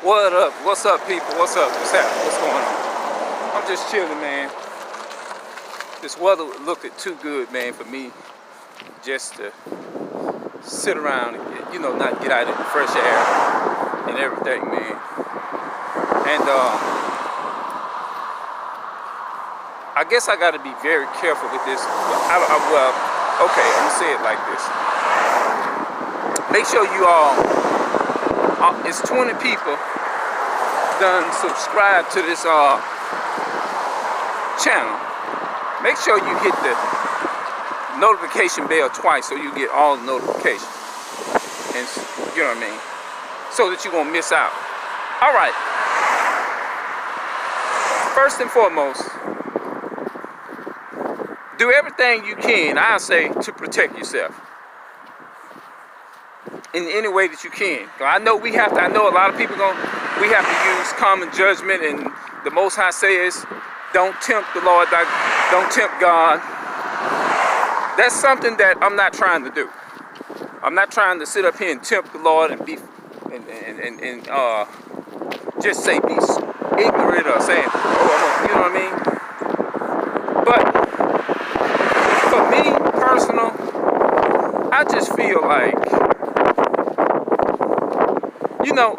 What up? What's up, people? What's up? What's happening? What's going on? I'm just chilling, man. This weather looking too good, man, for me just to sit around and not get out in the fresh air and everything, man. And I guess I got to be very careful with this. Well, okay, I'm gonna say it like this. Make sure you all, it's 20 people done subscribe to this channel. Make sure you hit the notification bell twice so you get all the notifications, and you know what I mean, so that you won't miss out. All right, first and foremost, do everything you can, I say, to protect yourself in any way that you can. I know I know a lot of people we have to use common judgment, and the Most High says, don't tempt the Lord, don't tempt God. That's something that I'm not trying to do. I'm not trying to sit up here and tempt the Lord and be just say be ignorant or saying, you know what I mean? But for me, personal, I just feel like,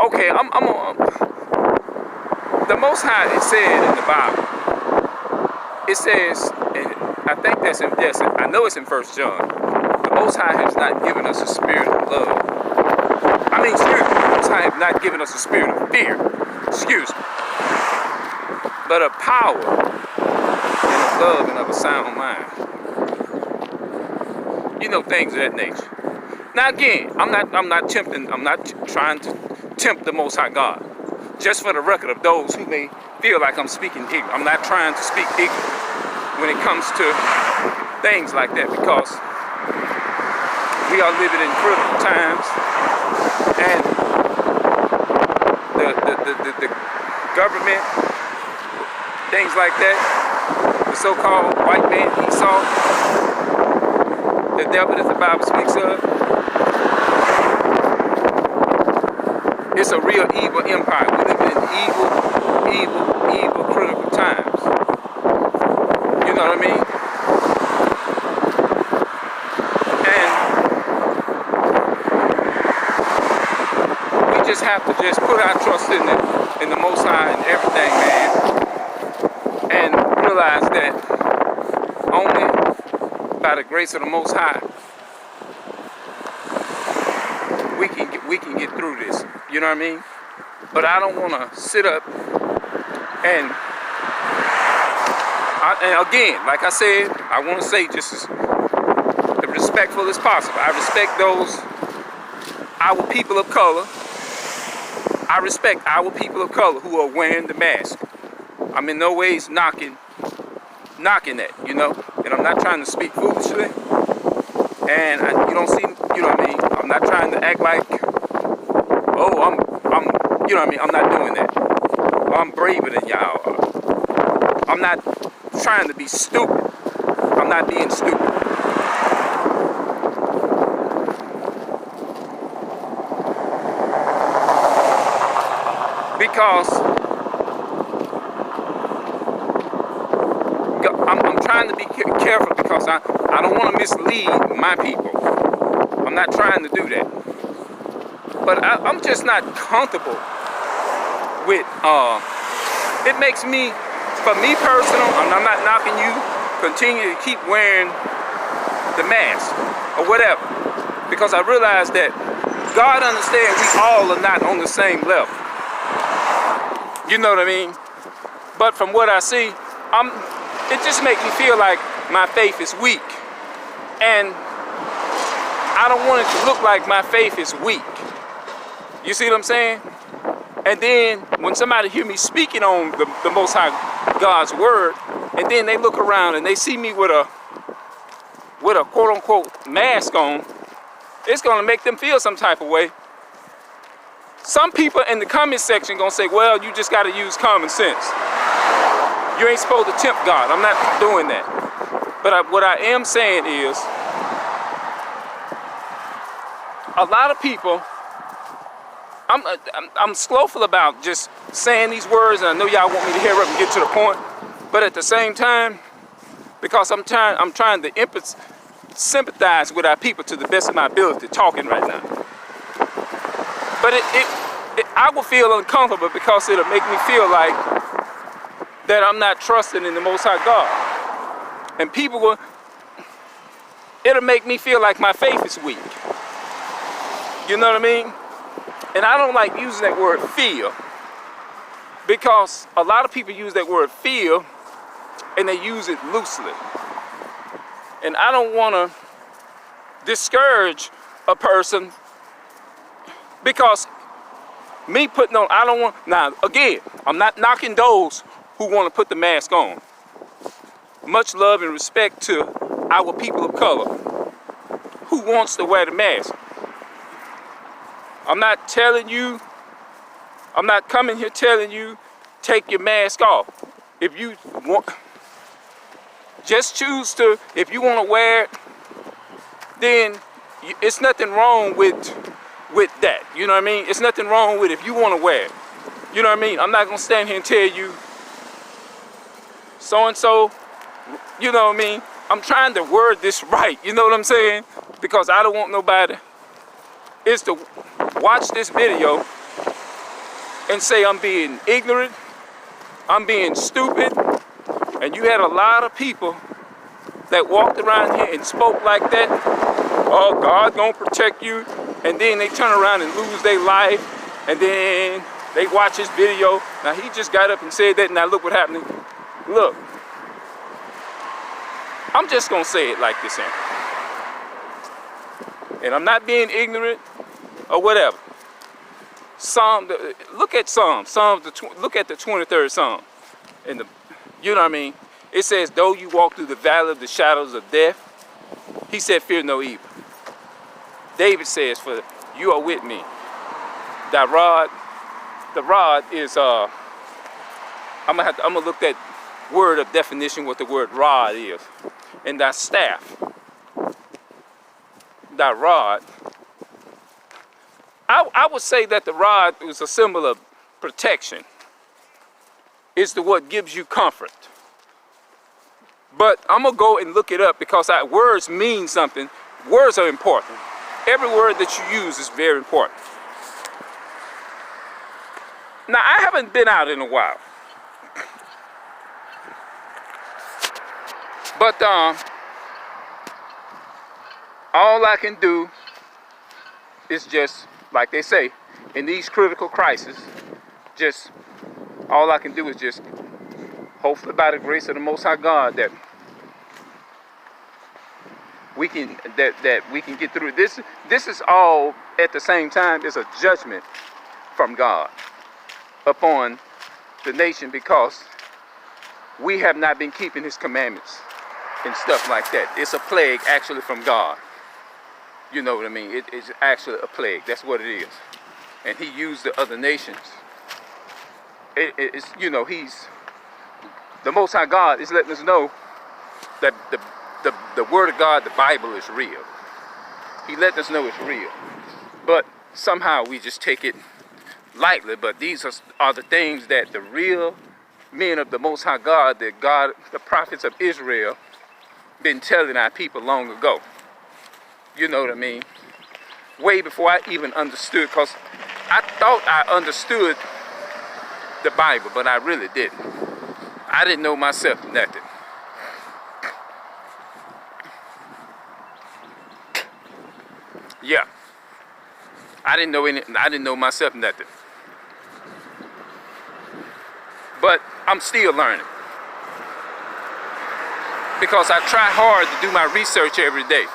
okay, the Most High, it said in the Bible, it says, and I think I know it's in 1 John, the Most High has not given us a spirit of love. The Most High has not given us a spirit of fear, but of power and of love and of a sound mind. Things of that nature. Now again, I'm not trying to tempt the Most High God. Just for the record of those who may feel like I'm speaking ignorant. I'm not trying to speak ignorant when it comes to things like that, because we are living in critical times, and the government, things like that, the so-called white man Esau, the devil that the Bible speaks of, it's a real evil empire. We live in evil, critical times. You know what I mean? And we just have to just put our trust in the Most High and everything, man, and realize that only by the grace of the Most High we can get through this. You know what I mean? But I don't want to sit up and again, like I said, I want to say just as respectful as possible. I respect our people of color. I respect our people of color who are wearing the mask. I'm in no ways knocking that, and I'm not trying to speak foolishly. And you don't see, you know what I mean? I'm not trying to act like, I'm you know what I mean? I'm not doing that. I'm braver than y'all. I'm not trying to be stupid. I'm not being stupid. Because I'm trying to be careful, because I don't want to mislead my people. I'm not trying to do that. But I'm just not comfortable with, it makes me, for me personal, I'm not knocking you, continue to keep wearing the mask or whatever. Because I realize that God understands we all are not on the same level. You know what I mean? But from what I see, it just makes me feel like my faith is weak. And I don't want it to look like my faith is weak. You see what I'm saying? And then when somebody hear me speaking on the Most High God's word, and then they look around and they see me with a quote-unquote mask on, it's going to make them feel some type of way. Some people in the comment section going to say, well, you just got to use common sense. You ain't supposed to tempt God. I'm not doing that. But what I am saying is, a lot of people I'm slowful about just saying these words, and I know y'all want me to hurry up and get to the point. But at the same time, because I'm trying to sympathize with our people to the best of my ability, talking right now. But I will feel uncomfortable because it'll make me feel like that I'm not trusting in the Most High God, and it'll make me feel like my faith is weak. You know what I mean? And I don't like using that word fear, because a lot of people use that word fear and they use it loosely. And I don't want to discourage a person, because me putting on, I don't want, now again, I'm not knocking those who want to put the mask on. Much love and respect to our people of color who wants to wear the mask. I'm not coming here telling you, take your mask off. If you want, just choose to, if you want to wear it, then it's nothing wrong with that. You know what I mean? It's nothing wrong with if you want to wear it. You know what I mean? I'm not going to stand here and tell you, so-and-so, you know what I mean? I'm trying to word this right, you know what I'm saying? Because I don't want nobody is to watch this video and say I'm being ignorant, I'm being stupid. And you had a lot of people that walked around here and spoke like that. Oh, God gonna protect you. And then they turn around and lose their life. And then they watch his video. Now he just got up and said that, now look what happened. Look, I'm just gonna say it like this, Anthony. And I'm not being ignorant or whatever. Look at Psalms. Look at the 23rd Psalm. You know what I mean? It says, though you walk through the valley of the shadows of death, he said, fear no evil. David says, for you are with me. The rod is, I'm gonna look that word of definition, what the word rod is. And thy staff, thy rod. I would say that the rod is a symbol of protection. It's what gives you comfort. But I'm going to go and look it up, because words mean something. Words are important. Every word that you use is very important. Now, I haven't been out in a while. But all I can do is just, like they say, in these critical crises, just all I can do is just, hopefully by the grace of the Most High God, that we can get through this. This is all at the same time is a judgment from God upon the nation, because we have not been keeping His commandments and stuff like that. It's a plague actually from God. You know what I mean? It's actually a plague. That's what it is. And He used the other nations. It's, you know, the Most High God is letting us know that the Word of God, the Bible, is real. He letting us know it's real. But somehow we just take it lightly. But these are the things that the real men of the Most High God, the prophets of Israel, been telling our people long ago. You know what I mean? Way before I even understood, because I thought I understood the Bible, but I really didn't. I didn't know myself nothing. Yeah. I didn't know myself nothing. But I'm still learning, because I try hard to do my research every day.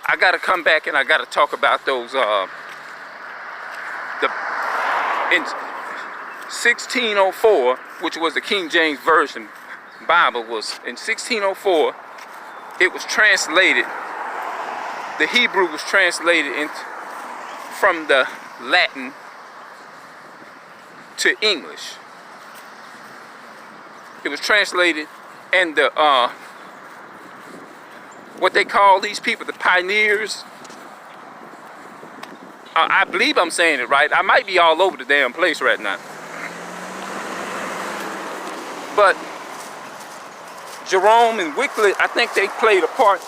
I got to come back and I got to talk about those, in 1604, which was the King James Version Bible, was in 1604, it was translated, the Hebrew was translated from the Latin to English. It was translated, and what they call these people, the pioneers, I believe I'm saying it right. I might be all over the damn place right now. But Jerome and Wycliffe, I think they played a part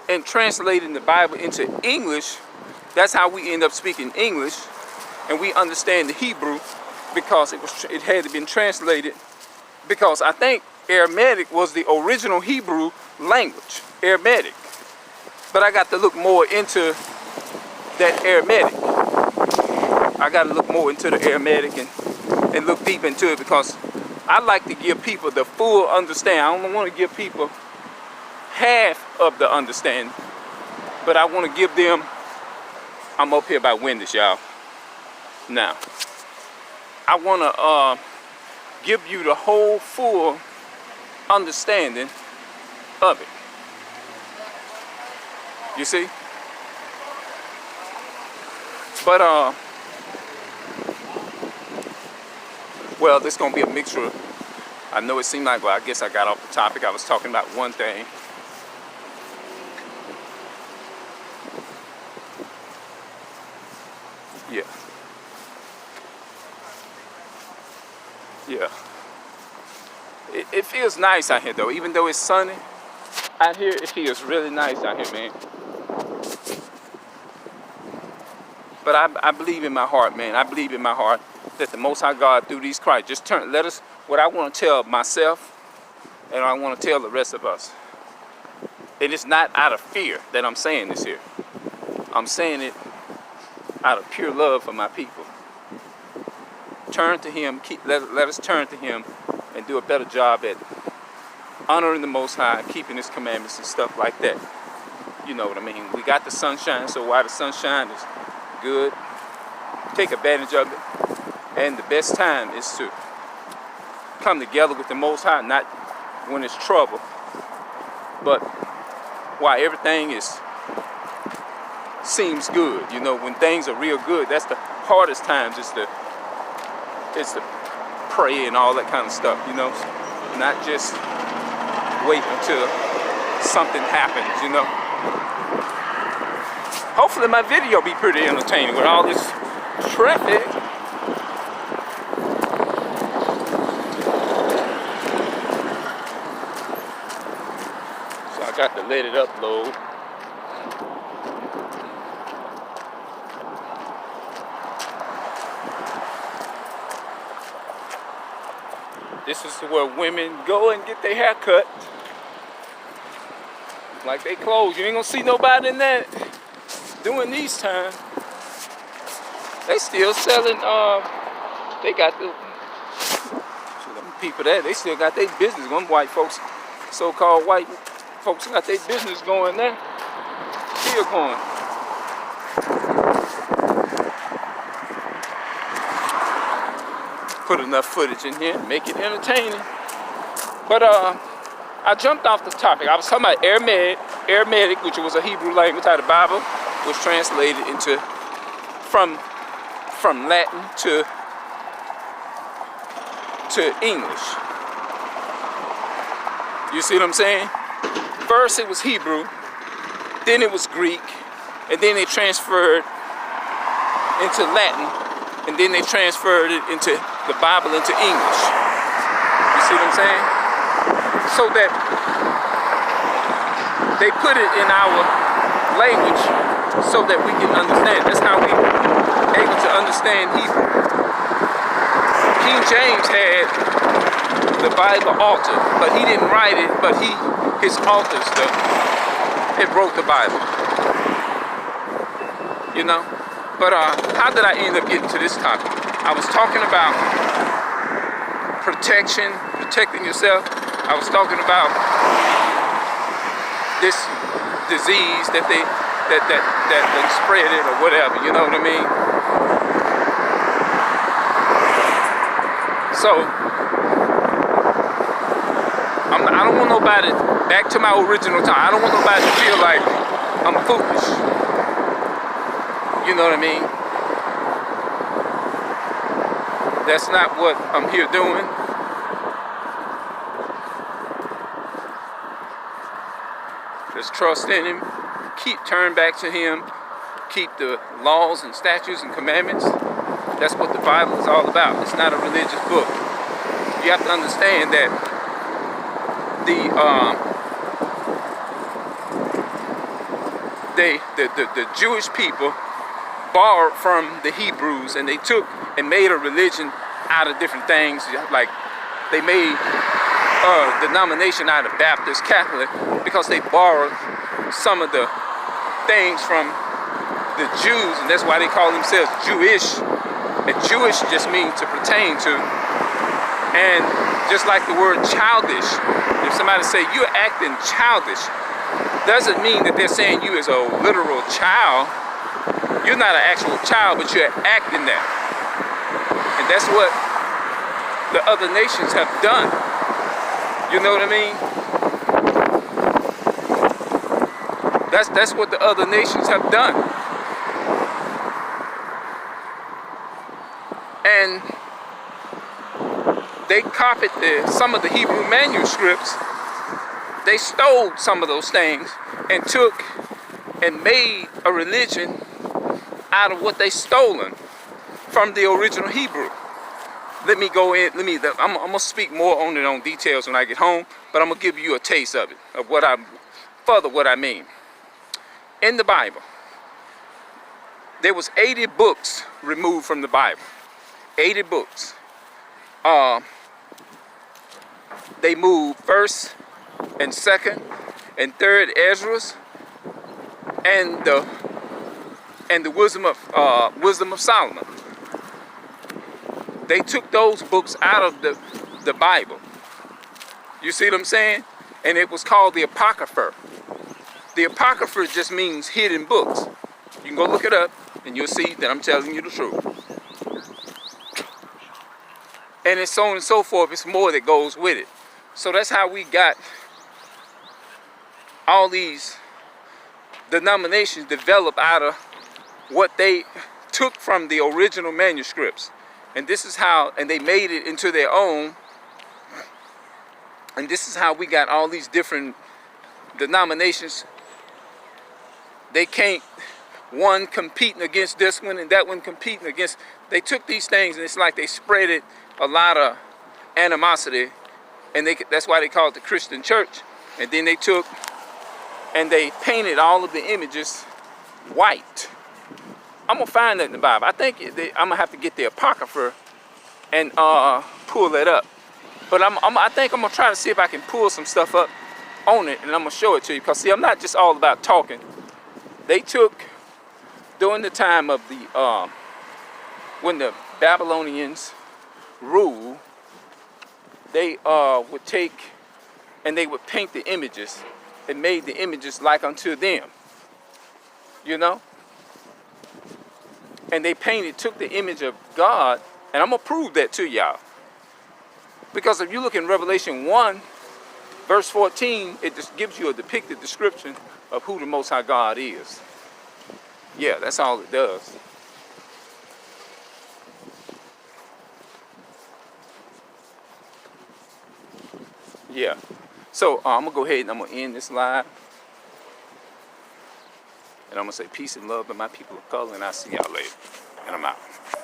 in translating the Bible into English. That's how we end up speaking English, and we understand the Hebrew because it had to been translated. Because I think Aramaic was the original Hebrew language, Aramaic. But I got to look more into that Aramaic. I got to look more into the Aramaic and look deep into it, because I like to give people the full understanding. I don't want to give people half of the understanding, but I want to give them, I'm up here by Wendy's, y'all. Now, I want to give you the whole full understanding of it. You see? But well, this gonna be a mixture. I know it seemed like, well, I guess I got off the topic. I was talking about one thing. Yeah. Yeah. It feels nice out here though, even though it's sunny. Out here, it feels really nice out here, man. But I believe in my heart, man. I believe in my heart that the Most High God, through these Christ, just let us, what I want to tell myself, and I want to tell the rest of us. And it's not out of fear that I'm saying this here. I'm saying it out of pure love for my people. Turn to Him, let us turn to Him and do a better job at honoring the Most High, keeping His commandments and stuff like that. You know what I mean? We got the sunshine, so while the sunshine is good, take advantage of it. And the best time is to come together with the Most High, not when it's trouble, but while everything seems good. You know, when things are real good, that's the hardest times. It's to pray and all that kind of stuff, you know, not just wait until something happens, you know. Hopefully my video be pretty entertaining with all this traffic. So I got to let it upload. This is where women go and get their hair cut. Like they clothes. You ain't gonna see nobody in that doing these times. They still selling, they got the people there, they still got their business going. White folks, so-called white folks got their business going there. Still going. Put enough footage in here, make it entertaining. But I jumped off the topic. I was talking about Aramaic, which was a Hebrew language, how the Bible was translated into from Latin to English. You see what I'm saying? First it was Hebrew, then it was Greek, and then they transferred into Latin, and then they transferred it into the Bible into English. You see what I'm saying? So that they put it in our language so that we can understand. That's how we able to understand Hebrew. King James had the Bible altered, but he didn't write it, but his authors it wrote the Bible. You know? But how did I end up getting to this topic? I was talking about protecting yourself. I was talking about this disease that they spread it or whatever, you know what I mean? So I don't want nobody, back to my original time, I don't want nobody to feel like I'm foolish. You know what I mean? That's not what I'm here doing. Just trust in Him. Turn back to Him. keep the laws and statutes and commandments. That's what the Bible is all about. It's not a religious book. You have to understand that the Jewish people borrowed from the Hebrews, and they took and made a religion out of different things. Like they made a denomination out of Baptist, Catholic, because they borrowed some of the things from the Jews, and that's why they call themselves Jewish. And Jewish just means to pertain to. And just like the word childish, if somebody say you're acting childish, doesn't mean that they're saying you as a literal child. You're not an actual child, but you're acting that. And that's what the other nations have done. You know what I mean? That's what the other nations have done. And they copied some of the Hebrew manuscripts. They stole some of those things and took and made a religion out of what they stolen from the original Hebrew. Let me go in. I'm gonna speak more on it on details when I get home, but I'm gonna give you a taste of it, of what I mean. In the Bible, there was 80 books removed from the Bible. 80 books. They moved 1st and 2nd and 3rd Esdras and the wisdom of Solomon. They took those books out of the Bible. You see what I'm saying? And it was called the Apocrypha. The Apocrypha just means hidden books. You can go look it up and you'll see that I'm telling you the truth. And it's so on and so forth. It's more that goes with it. So that's how we got all these denominations developed out of what they took from the original manuscripts. And this is how, and they made it into their own. And this is how we got all these different denominations. They can't, one competing against this one and that one competing against. They took these things and it's like they spread it a lot of animosity. And that's why they call it the Christian church. And then they took and they painted all of the images white. I'm gonna find that in the Bible. I think I'm gonna have to get the Apocrypha and pull that up. But I think I'm gonna try to see if I can pull some stuff up on it, and I'm gonna show it to you. Because see, I'm not just all about talking. They took during the time of the when the Babylonians ruled, they would take and they would paint the images and made the images like unto them. You know? And they took the image of God, and I'm going to prove that to y'all. Because if you look in Revelation 1, verse 14, it just gives you a depicted description of who the Most High God is. Yeah, that's all it does. Yeah. So I'm going to go ahead and I'm going to end this live. And I'm going to say peace and love to my people of color, and I'll see y'all later. And I'm out.